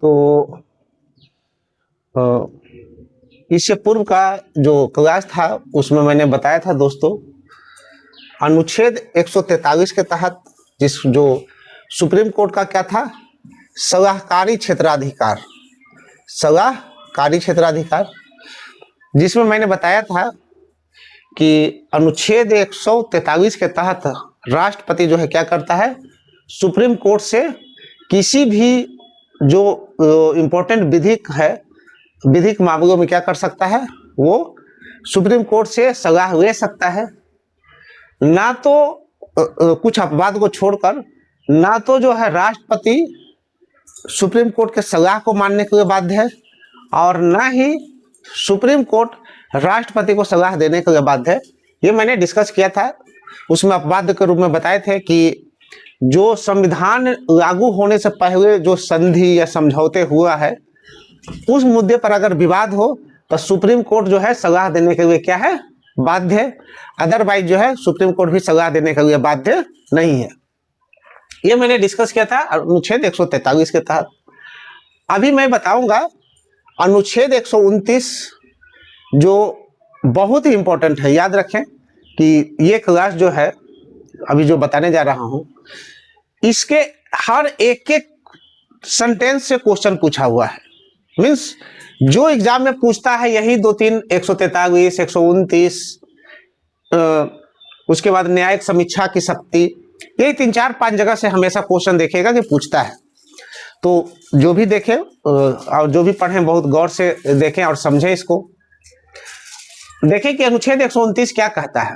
तो इससे पूर्व का जो क्लास था उसमें मैंने बताया था दोस्तों, अनुच्छेद 143 के तहत जो सुप्रीम कोर्ट का क्या था, सलाहकारी क्षेत्राधिकार, सलाहकारी क्षेत्राधिकार, जिसमें मैंने बताया था कि अनुच्छेद 143 के तहत राष्ट्रपति जो है क्या करता है, सुप्रीम कोर्ट से किसी भी जो इम्पोर्टेंट विधिक मामलों में क्या कर सकता है, वो सुप्रीम कोर्ट से सलाह ले सकता है। ना तो कुछ अपवाद को छोड़कर, ना तो जो है राष्ट्रपति सुप्रीम कोर्ट के सलाह को मानने के लिए बाध्य है, और ना ही सुप्रीम कोर्ट राष्ट्रपति को सलाह देने के लिए बाध्य है। ये मैंने डिस्कस किया था, उसमें अपवाद के रूप में बताए थे कि जो संविधान लागू होने से पहले जो संधि या समझौते हुआ है, उस मुद्दे पर अगर विवाद हो तो सुप्रीम कोर्ट जो है सलाह देने के लिए क्या है, बाध्य है। अदरवाइज जो है सुप्रीम कोर्ट भी सलाह देने के लिए बाध्य नहीं है। ये मैंने डिस्कस किया था अनुच्छेद 143 के तहत। अभी मैं बताऊंगा अनुच्छेद 129, जो बहुत ही इंपॉर्टेंट है। याद रखें कि ये क्लास जो है अभी जो बताने जा रहा हूं, इसके हर एक एक सेंटेंस से क्वेश्चन पूछा हुआ है। मीन्स जो एग्जाम में पूछता है यही 2-3, 143, 129, उसके बाद न्यायिक समीक्षा की शक्ति, ये 3-4-5 जगह से हमेशा क्वेश्चन देखेगा कि पूछता है। तो जो भी देखें और जो भी पढ़ें बहुत गौर से देखें और समझें इसको। देखें कि अनुच्छेद 129 क्या कहता है।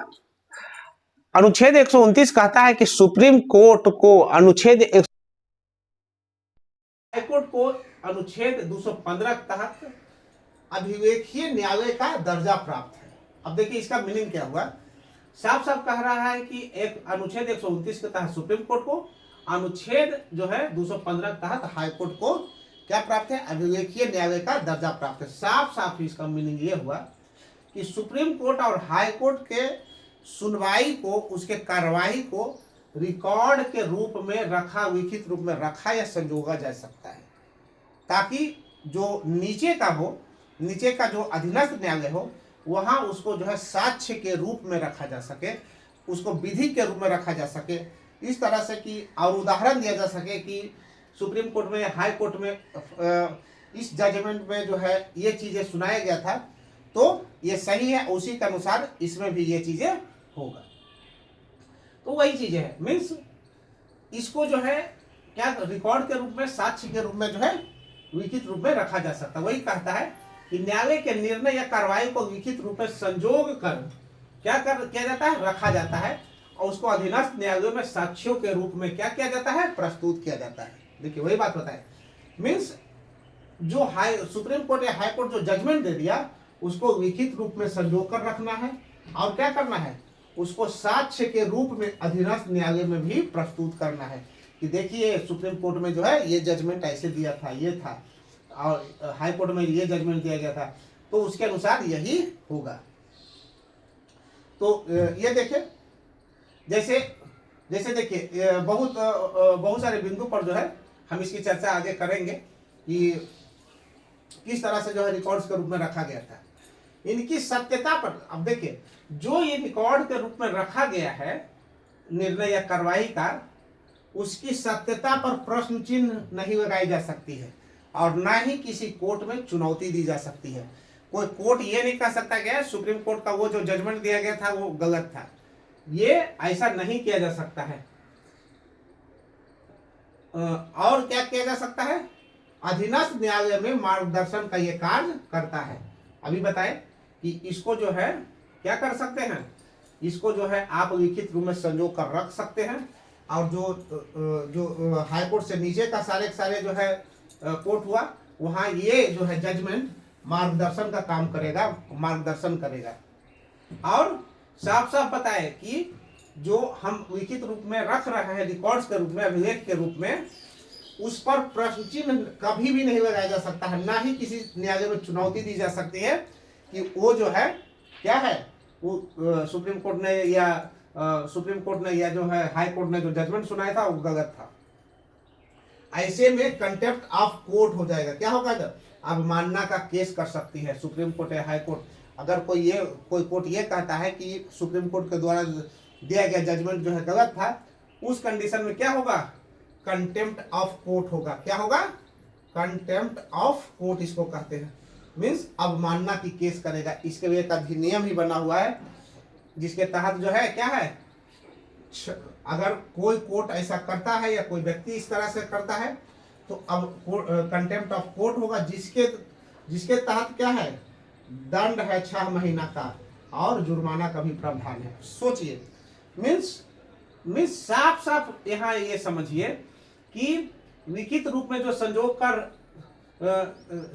अनुच्छेद 129 कहता है कि सुप्रीम कोर्ट को हाईकोर्ट को अनुच्छेद 215 के तहत अभिलेखीय न्यायालय का दर्जा प्राप्त है। अब देखिए इसका मीनिंग क्या हुआ। साफ साफ कह रहा है कि एक अनुच्छेद 129 के तहत सुप्रीम कोर्ट को, अनुच्छेद जो है 215 के तहत हाईकोर्ट को क्या प्राप्त है, अभिलेखीय न्यायालय का दर्जा प्राप्त है। साफ साफ इसका मीनिंग ये हुआ कि सुप्रीम कोर्ट और हाई कोर्ट के सुनवाई को, उसके कार्रवाई को रिकॉर्ड के रूप में रखा, लिखित रूप में रखा या संजोगा जा सकता है, ताकि जो नीचे का हो, नीचे का जो अधीनस्थ न्यायालय हो, वहां उसको जो है साक्ष्य के रूप में रखा जा सके, उसको विधि के रूप में रखा जा सके, इस तरह से कि और उदाहरण दिया जा सके कि सुप्रीम कोर्ट में, हाई कोर्ट में इस जजमेंट में जो है ये चीजें सुनाया गया था, तो ये सही है, उसी के अनुसार इसमें भी ये चीजें होगा। तो वही चीजें है। मीन्स इसको जो है क्या रिकॉर्ड के रूप में, साक्ष्य के रूप में जो है लिखित रूप में रखा जा सकता है। वही कहता है कि न्यायालय के निर्णय या कार्रवाई को लिखित रूप में संजोग कर क्या किया जाता है, रखा जाता है, और उसको अधीनस्थ न्यायालयों में साक्ष्यों के रूप में क्या किया जाता है, प्रस्तुत किया जाता है। देखिए वही बात बताए। मीन्स जो सुप्रीम कोर्ट या हाई कोर्ट जो जजमेंट दे दिया, उसको लिखित रूप में संजो कर रखना है, और क्या करना है, उसको साक्ष्य के रूप में अधीनस्थ न्यायालय में भी प्रस्तुत करना है कि देखिए सुप्रीम कोर्ट में जो है ये जजमेंट ऐसे दिया था, ये था, और हाई कोर्ट में ये जजमेंट दिया गया था, तो उसके अनुसार यही होगा। तो ये देखिए, जैसे जैसे देखिए बहुत सारे बिंदु पर जो है हम इसकी चर्चा आगे करेंगे कि किस तरह से जो है रिकॉर्ड्स के रूप में रखा गया था, इनकी सत्यता पर। अब देखिए जो ये रिकॉर्ड के रूप में रखा गया है निर्णय या कार्रवाई का, उसकी सत्यता पर प्रश्न चिन्ह नहीं लगाई जा सकती है, और ना ही किसी कोर्ट में चुनौती दी जा सकती है। कोई कोर्ट ये नहीं कह सकता कि सुप्रीम कोर्ट का वो जो जजमेंट दिया गया था वो गलत था, ये ऐसा नहीं किया जा सकता है। और क्या किया जा सकता है, अधीनस्थ न्यायालय में मार्गदर्शन का ये कार्य करता है। अभी बताएं कि इसको जो है क्या कर सकते हैं, इसको जो है आप लिखित रूप में संजो कर रख सकते हैं, और जो हाई कोर्ट से नीचे का सारे जो है कोर्ट हुआ, वहां ये जो है जजमेंट मार्गदर्शन का काम करेगा, मार्गदर्शन करेगा। और साफ साफ बताए कि जो हम लिखित रूप में रख रहे हैं, रिकॉर्ड्स के रूप में, अभिलेख के रूप में, उस पर प्रश्न चिन्ह कभी भी नहीं लगाया जा सकता है, ना ही किसी न्यायालय में चुनौती दी जा सकती है कि वो जो है क्या है, वो सुप्रीम कोर्ट ने या जो है हाई कोर्ट ने जो जजमेंट सुनाया था वो गलत था। ऐसे में कंटेम्प्ट ऑफ कोर्ट हो जाएगा। क्या होगा? जब अवमानना का केस कर सकती है सुप्रीम कोर्ट या हाई कोर्ट। अगर कोई कोर्ट ये कहता है कि सुप्रीम कोर्ट के द्वारा दिया गया जजमेंट जो है गलत था, उस कंडीशन में क्या होगा? कंटेम्प्ट ऑफ कोर्ट होगा। क्या होगा? कंटेम्प्ट ऑफ कोर्ट इसको कहते हैं, मीन्स अवमानना की केस करेगा। इसके लिए एक अधिनियम ही बना हुआ है जिसके तहत जो है क्या है, अगर कोई कोर्ट ऐसा करता है या कोई व्यक्ति इस तरह से करता है तो अब कंटेम्प्ट ऑफ कोर्ट होगा, जिसके तहत क्या है, दंड है 6 महीना का और जुर्माना का भी प्रावधान है। सोचिए, मीन्स साफ साफ यहाँ ये समझिए कि लिखित रूप में जो संजोग कर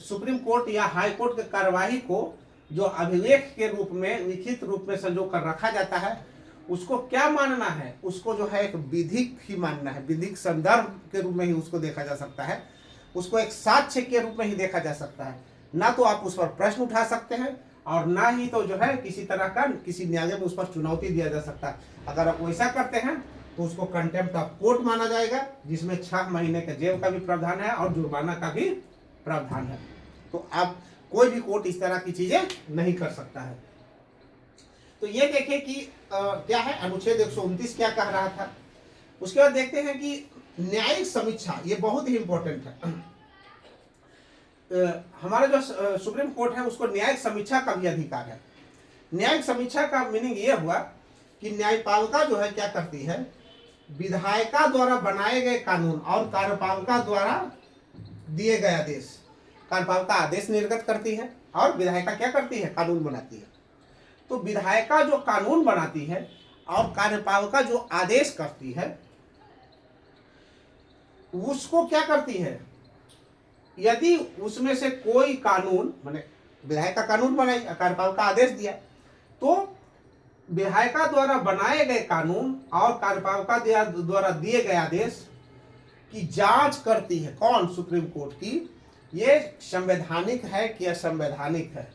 सुप्रीम कोर्ट या हाई कोर्ट की कार्यवाही को जो अभिलेख के रूप में लिखित रूप में संजो कर रखा जाता है, उसको क्या मानना है? उसको जो है एक विधिक ही मानना है। विधिक संदर्भ के रूप में ही उसको देखा जा सकता है, उसको एक साक्ष्य के रूप में ही देखा जा सकता है। ना तो आप उस पर प्रश्न उठा सकते हैं और ना ही तो जो है किसी तरह का किसी न्यायालय में उस पर चुनौती दिया जा सकता है। अगर आप वैसा करते हैं तो उसको कंटेम्प्ट ऑफ कोर्ट माना जाएगा, जिसमें 6 महीने के जेल का भी प्रावधान है और जुर्माना का भी प्रावधान है। तो आप कोई भी कोर्ट इस तरह की चीजें नहीं कर सकता है। तो ये देखें कि क्या है अनुच्छेद 129 क्या कह रहा था। उसके बाद देखते हैं कि न्यायिक समीक्षा, ये बहुत ही इंपॉर्टेंट है। हमारा जो सुप्रीम कोर्ट है उसको न्यायिक समीक्षा का भी अधिकार है। न्यायिक समीक्षा का मीनिंग ये हुआ कि न्यायपालिका जो है क्या करती है, विधायिका द्वारा बनाए गए कानून और कार्यपालिका द्वारा दिए गए आदेश, कार्यपालिका आदेश निर्गत करती है और विधायिका क्या करती है, कानून बनाती है। तो विधायिका जो कानून बनाती है और कार्यपालिका जो आदेश करती है, उसको क्या करती है, यदि उसमें से कोई कानून, माने विधायिका कानून बनाई, कार्यपालिका आदेश दिया, तो विधायिका द्वारा बनाए गए कानून और कार्यपालिका द्वारा दिए गए आदेश की जांच करती है। कौन? सुप्रीम कोर्ट की ये संवैधानिक है कि असंवैधानिक है।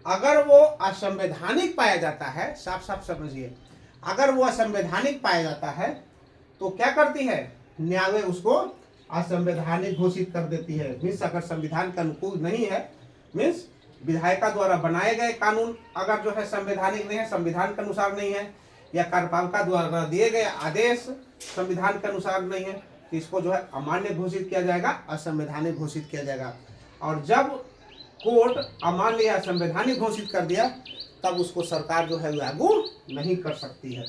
अगर वो असंवैधानिक पाया जाता है, साफ साफ समझिए, अगर वो असंवैधानिक पाया जाता है तो क्या करती है, न्यायालय उसको असंवैधानिक घोषित कर देती है। मीन्स अगर संविधान के अनुकूल नहीं है, मीन्स विधायिका द्वारा बनाए गए कानून अगर जो है संवैधानिक नहीं है, संविधान के अनुसार नहीं है, या कार्यपालिका द्वारा दिए गए आदेश संविधान के अनुसार नहीं है, तो इसको जो है अमान्य घोषित किया जाएगा, असंवैधानिक घोषित किया जाएगा। और जब कोर्ट अमान्य या संवैधानिक घोषित कर दिया तब उसको सरकार जो है लागू नहीं कर सकती है।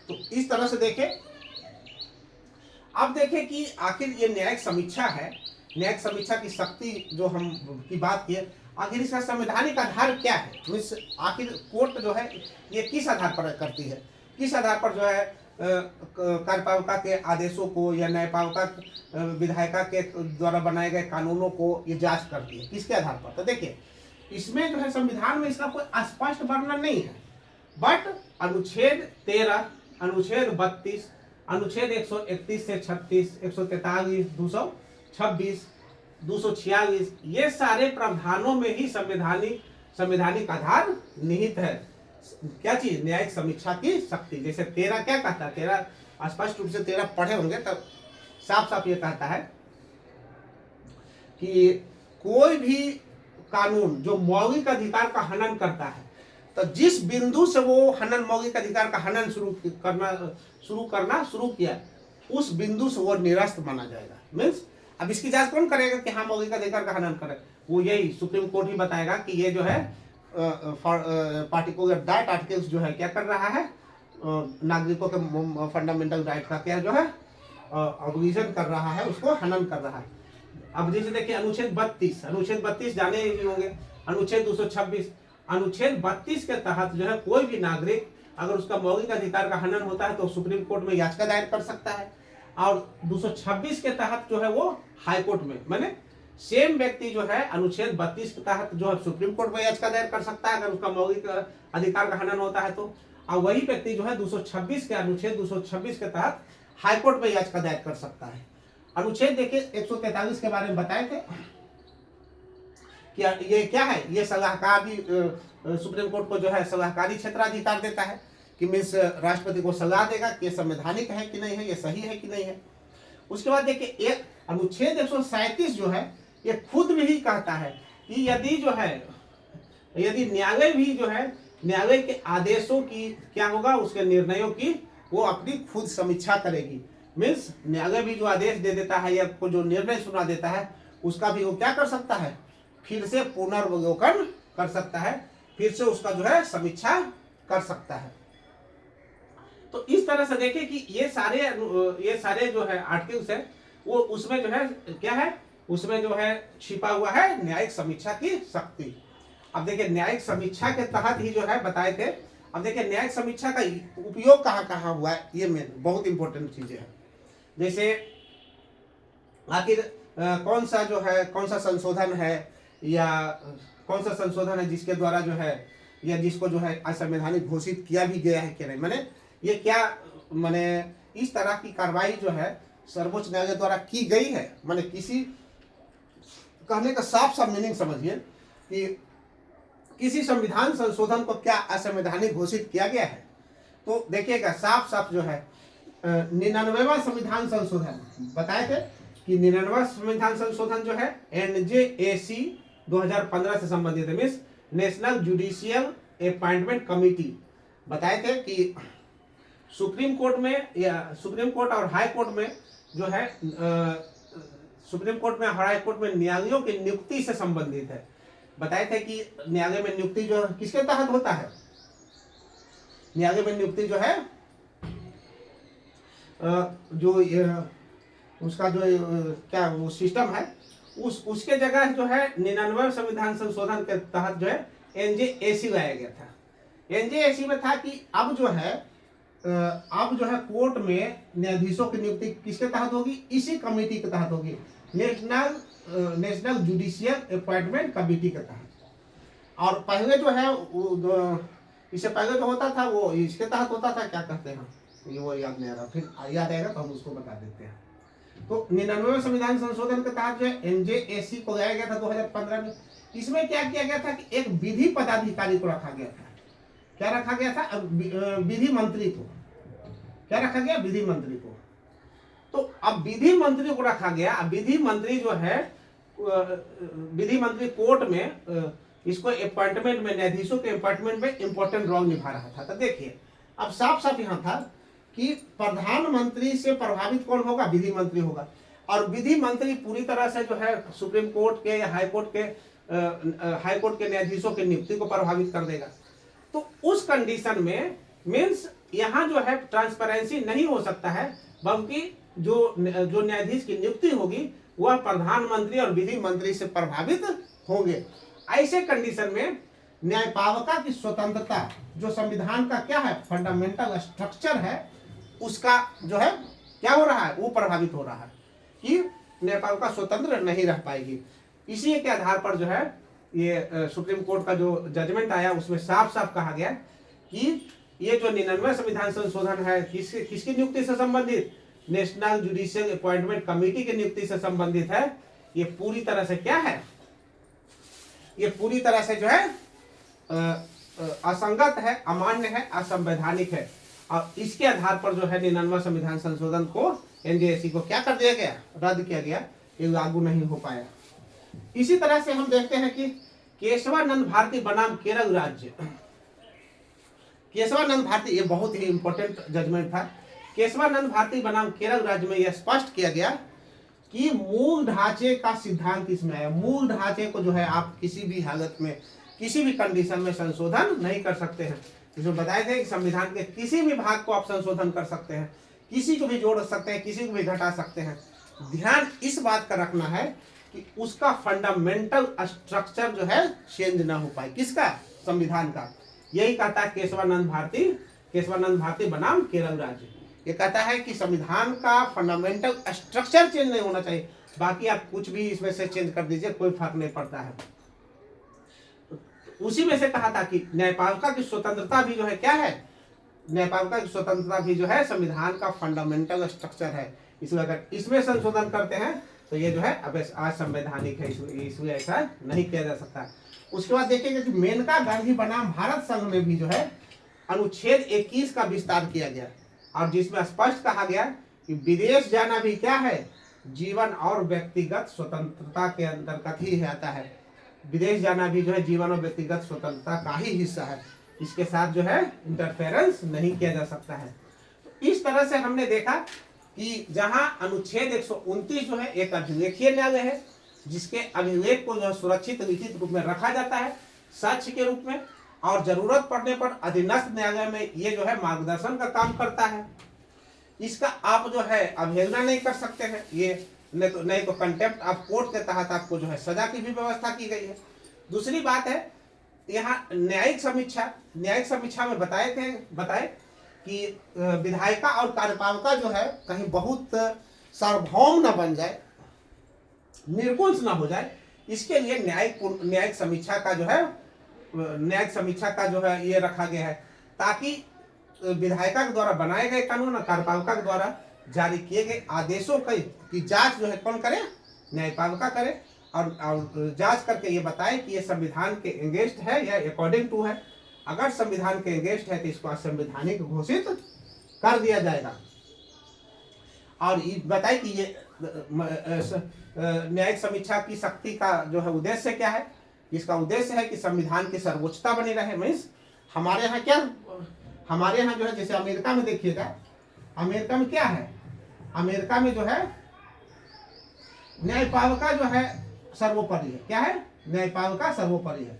तो इस तरह से देखें। अब देखें कि आखिर ये न्यायिक समीक्षा है, न्यायिक समीक्षा की शक्ति जो हम की बात की है, आखिर इसका संवैधानिक आधार क्या है? मीन्स आखिर कोर्ट जो है ये किस आधार पर करती है, किस आधार पर जो है कार्यपालिका के आदेशों को या न्यायपालिका विधायिका के द्वारा बनाए गए कानूनों को ये जांच करती है, किसके आधार पर? तो देखिए, इसमें जो है संविधान में इसका कोई स्पष्ट वर्णन नहीं है, बट अनुच्छेद 13, अनुच्छेद 32, अनुच्छेद 131 से 36, 143, 226, 246, ये सारे प्रावधानों में ही संवैधानिक आधार निहित है। क्या चीज? न्यायिक समीक्षा की शक्ति। जैसे 13 क्या कहता है, 13 स्पष्ट रूप से 13 पढ़े होंगे तब साफ साफ ये कहता है कि कोई भी कानून जो मौलिक अधिकार का हनन करता है, तो जिस बिंदु से वो हनन, मौलिक अधिकार का हनन शुरू किया, उस बिंदु से वो निरस्त माना जाएगा। मीन्स अब इसकी जांच कौन करेगा कि हाँ मौलिक अधिकार का हनन करे? वो यही सुप्रीम कोर्ट ही बताएगा कि ये जो है पार्टिकुलर राइट आर्टिकल्स जो है क्या कर रहा है, नागरिकों के फंडामेंटल राइट का क्या जो है ऑब्लिगेशन कर रहा है, उसको हनन कर रहा है। अब जैसे देखिए अनुच्छेद 32 जाने ही होंगे, अनुच्छेद 226, अनुच्छेद 32 के तहत जो है कोई भी नागरिक अगर उसका मौलिक अधिकार का हनन होता है तो सुप्रीम कोर्ट में याचिका दायर कर सकता है, और 226 के तहत जो है वो हाई कोर्ट में, माने सेम व्यक्ति जो है अनुच्छेद 32 के तहत जो है सुप्रीम कोर्ट में याचिका दायर कर सकता है अगर उसका मौलिक अधिकार का हनन होता है तो, और वही व्यक्ति जो है 226 के अनुच्छेद 226 के तहत हाई कोर्ट में याचिका दायर कर सकता है। अनुच्छेद देखिए 143 के बारे में बताए थे कि ये क्या है, ये सलाहकारी सुप्रीम कोर्ट को जो है सलाहकारी क्षेत्राधिकार देता है कि मीन्स राष्ट्रपति को सलाह देगा कि ये संवैधानिक है कि नहीं है, ये सही है कि नहीं है। उसके बाद देखिए अनुच्छेद 137 जो है ये खुद भी ही कहता है कि यदि न्यायालय भी जो है न्यायालय के आदेशों की क्या होगा, उसके निर्णयों की वो अपनी खुद समीक्षा करेगी। मीन्स न्यायालय भी जो आदेश दे देता है या को जो निर्णय सुना देता है उसका भी वो क्या कर सकता है, फिर से पुनर्वलोकन कर सकता है, फिर से उसका जो है समीक्षा कर सकता है। तो इस तरह से देखिए कि ये सारे जो है आर्टिकल्स है वो उसमें जो है क्या है, उसमें जो है छिपा हुआ है न्यायिक समीक्षा की शक्ति। अब देखिए न्यायिक समीक्षा के तहत ही जो है बताए थे। अब देखिए न्यायिक समीक्षा का उपयोग कहाँ कहाँ हुआ है, ये मेन बहुत इंपॉर्टेंट चीजें हैं। जैसे आखिर कौन सा संशोधन है या कौन सा संशोधन है जिसके द्वारा जो है या जिसको जो है असंवैधानिक घोषित किया भी गया है कि नहीं, माने ये क्या, माने इस तरह की कार्रवाई जो है सर्वोच्च न्यायालय द्वारा की गई है। माने किसी कहने का साफ साफ मीनिंग समझिए कि किसी संविधान संशोधन को क्या असंवैधानिक घोषित किया गया है। तो देखिएगा साफ साफ जो है 99वां संविधान संशोधन बताए थे कि 99वां संविधान संशोधन जो है NJAC 2015 से संबंधित है, means national judicial appointment committee. बताए थे कि सुप्रीम कोर्ट और हाई कोर्ट में जो है सुप्रीम कोर्ट में और हाई कोर्ट में न्यायालयों की नियुक्ति से संबंधित है। बताए थे कि न्यायालय में नियुक्ति जो किसके तहत होता है, न्यायालय में नियुक्ति जो है उसका जो क्या वो सिस्टम है उसके जगह जो है 99वें संविधान संशोधन के तहत जो है NJAC लाया गया था। NJAC में था कि अब जो है कोर्ट में न्यायाधीशों की नियुक्ति किसके तहत होगी, इसी कमेटी के तहत होगी, नेशनल जुडिशियल अपॉइंटमेंट कमेटी के तहत। और पहले जो है इससे पहले जो होता था वो इसके तहत होता था, क्या कहते हैं ये वो याद नहीं आ रहा, फिर याद आएगा तो हम उसको बता देते हैं। तो 99वें संविधान संशोधन के तहत जो है NJAC को लाया गया था 2015 में। इसमें क्या किया गया था कि एक विधि पदाधिकारी को रखा गया था। क्या रखा गया था, विधि मंत्री को। क्या रखा गया, विधि मंत्री को। तो अब विधि मंत्री को रखा गया। अब विधि मंत्री जो है विधि मंत्री कोर्ट में इसको अपॉइंटमेंट में, न्यायाधीशों के अपॉइंटमेंट में इंपॉर्टेंट रोल निभा रहा था। तो देखिए अब साफ साफ यहाँ था कि प्रधानमंत्री से प्रभावित कौन होगा, विधि मंत्री होगा। और विधि मंत्री पूरी तरह से जो है सुप्रीम कोर्ट के या हाई कोर्ट के न्यायाधीशों की नियुक्ति को प्रभावित कर देगा। तो उस कंडीशन में मीन्स यहाँ जो है ट्रांसपेरेंसी नहीं हो सकता है, बल्कि जो न्यायाधीश की नियुक्ति होगी वह प्रधानमंत्री और विधि मंत्री से प्रभावित होंगे। ऐसे कंडीशन में न्यायपालिका की स्वतंत्रता जो संविधान का क्या है, फंडामेंटल स्ट्रक्चर है, उसका जो है क्या हो रहा है, वो प्रभावित हो रहा है कि न्यायपालिका स्वतंत्र नहीं रह पाएगी। इसी के आधार पर जो है ये सुप्रीम कोर्ट का जो जजमेंट आया उसमें साफ साफ कहा गया कि ये जो 99वां संविधान संशोधन है किसकी नियुक्ति से संबंधित, नेशनल जुडिशियल अपॉइंटमेंट कमेटी की नियुक्ति से संबंधित है। ये पूरी तरह से क्या है, ये पूरी तरह से जो है असंगत है, अमान्य है, असंवैधानिक है। और इसके आधार पर जो है 99वां संविधान संशोधन को NJAC को क्या कर दिया गया, रद्द किया गया, ये लागू नहीं हो पाया। इसी तरह से हम देखते हैं कि केशवानंद भारती बनाम केरल राज्य। केशवानंद भारती, ये बहुत ही इंपॉर्टेंट जजमेंट था। केशवानंद भारती बनाम केरल राज्य में यह स्पष्ट किया गया कि मूल ढांचे का सिद्धांत इसमें है। मूल ढांचे को जो है आप किसी भी हालत में, किसी भी कंडीशन में संशोधन नहीं कर सकते हैं। इसमें बताया गया कि संविधान के किसी भी भाग को आप संशोधन कर सकते हैं, किसी को भी जोड़ सकते हैं, किसी को भी घटा सकते हैं। ध्यान इस बात का रखना है कि उसका फंडामेंटल स्ट्रक्चर जो है चेंज ना हो पाए। किसका, संविधान का। यही कहता है केशवानंद भारती बनाम केरल राज्य। ये कहता है कि संविधान का फंडामेंटल स्ट्रक्चर चेंज नहीं होना चाहिए, बाकी आप कुछ भी इसमें से चेंज कर दीजिए, कोई फर्क नहीं पड़ता है। उसी में से कहा था कि न्यायपालिका की स्वतंत्रता भी जो है क्या है, न्यायपालिका की स्वतंत्रता भी जो है संविधान का फंडामेंटल स्ट्रक्चर है। इसलिए अगर इसमें संशोधन करते हैं तो ये जो है अब असंवैधानिक है, इसमें ऐसा नहीं किया जा सकता। उसके बाद देखिएगा कि मेनका गांधी बनाम भारत संघ में भी जो है अनुच्छेद 21 का विस्तार किया गया और जिसमें स्पष्ट कहा गया कि विदेश जाना भी क्या है, जीवन और व्यक्तिगत स्वतंत्रता के अंतर्गत ही आता है। विदेश जाना भी जो है जीवन और व्यक्तिगत स्वतंत्रता का ही हिस्सा है, इसके साथ जो है इंटरफेरेंस नहीं किया जा सकता है। तो इस तरह से हमने देखा कि जहां अनुच्छेद 129 जो है एक अभिलेखीय न्यायालय है, जिसके अभिलेख को जो है सुरक्षित लिखित रूप में रखा जाता है साक्ष्य के रूप में, और जरूरत पड़ने पर अधीनस्थ न्यायालय में ये जो है मार्गदर्शन का काम करता है। इसका आप जो है अवहेलना नहीं कर सकते हैं, ये नहीं तो कंटेम्प्ट ऑफ कोर्ट के तहत आपको जो है सजा की भी व्यवस्था की गई है। दूसरी बात है, यहाँ न्यायिक समीक्षा में बताए कि विधायिका और कार्यपालिका जो है कहीं बहुत सार्वभौम न बन जाए, निर्कुंज न हो जाए, इसके लिए न्यायिक समीक्षा का जो है ये रखा गया है, ताकि विधायिका के द्वारा बनाए गए कानून और कार्यपालिका के द्वारा जारी किए गए आदेशों की जांच जो है कौन करे, न्यायपालिका करे, और जांच करके ये बताए कि ये संविधान के एगेंस्ट है या अकॉर्डिंग टू है। अगर संविधान के एगेंस्ट है तो इसको असंवैधानिक घोषित कर दिया जाएगा। और ये बताए कि ये न्यायिक समीक्षा की शक्ति का जो है उद्देश्य क्या है। इसका उद्देश्य है कि संविधान की सर्वोच्चता बनी रहे। मीन्स हमारे यहाँ जो है, जैसे अमेरिका में देखिएगा, अमेरिका में क्या है, अमेरिका में जो है न्यायपालिका जो है सर्वोपरि है। क्या है, न्यायपालिका सर्वोपरि है।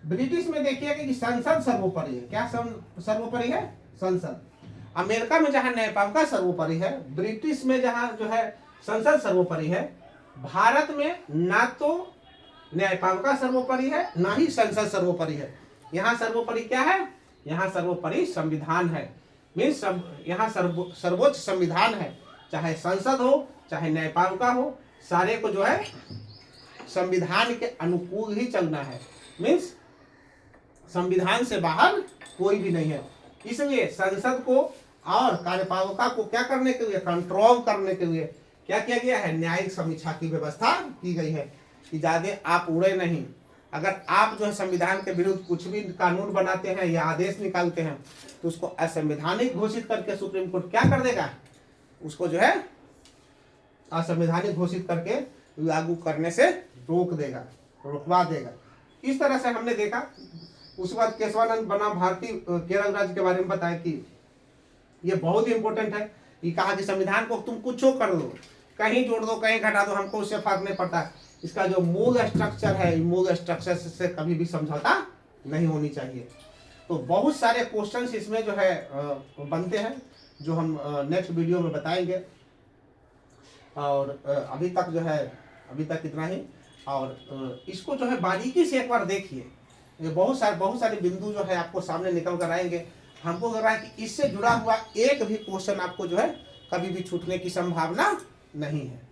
ब्रिटिश में देखिएगा कि संसद सर्वोपरि है। क्या सर्वोपरि है, संसद। अमेरिका में जहां न्यायपालिका सर्वोपरि है, ब्रिटिश में जहां जो है संसद सर्वोपरि है, भारत में ना तो न्यायपालिका सर्वोपरि है ना ही संसद सर्वोपरि है। यहाँ सर्वोपरि क्या है, यहाँ सर्वोपरि संविधान है। मीन्स यहाँ सर्वोच्च संविधान है। चाहे संसद हो चाहे न्यायपालिका हो, सारे को जो है संविधान के अनुकूल ही चलना है। मीन्स संविधान से बाहर कोई भी नहीं है। इसलिए संसद को और कार्यपालिका को क्या करने के लिए, कंट्रोल करने के लिए क्या किया गया है, न्यायिक समीक्षा की व्यवस्था की गई है कि ज्यादा आप उड़े नहीं। अगर आप जो है संविधान के विरुद्ध कुछ भी कानून बनाते हैं या आदेश निकालते हैं तो उसको असंवैधानिक घोषित करके सुप्रीम कोर्ट क्या कर देगा, उसको जो है असंवैधानिक घोषित करके लागू करने से रुकवा देगा। इस तरह से हमने देखा। उसके बाद केशवानंद बनाम भारतीय केरल राज्य के बारे में बताया कि ये बहुत ही इंपॉर्टेंट है। ये कहा कि संविधान को तुम कुछ कर दो, कहीं जोड़ दो कहीं घटा दो, हमको उससे फर्क नहीं पड़ता। इसका जो मूल स्ट्रक्चर है, मूल स्ट्रक्चर से कभी भी समझौता नहीं होनी चाहिए। तो बहुत सारे क्वेश्चंस इसमें जो है बनते हैं, जो हम नेक्स्ट वीडियो में बताएंगे। और अभी तक इतना ही। और इसको जो है बारीकी से एक बार देखिए। ये बहुत सारे बिंदु जो है आपको सामने निकल कर आएंगे। हमको लग रहा है कि इससे जुड़ा हुआ एक भी क्वेश्चन आपको जो है कभी भी छूटने की संभावना नहीं है।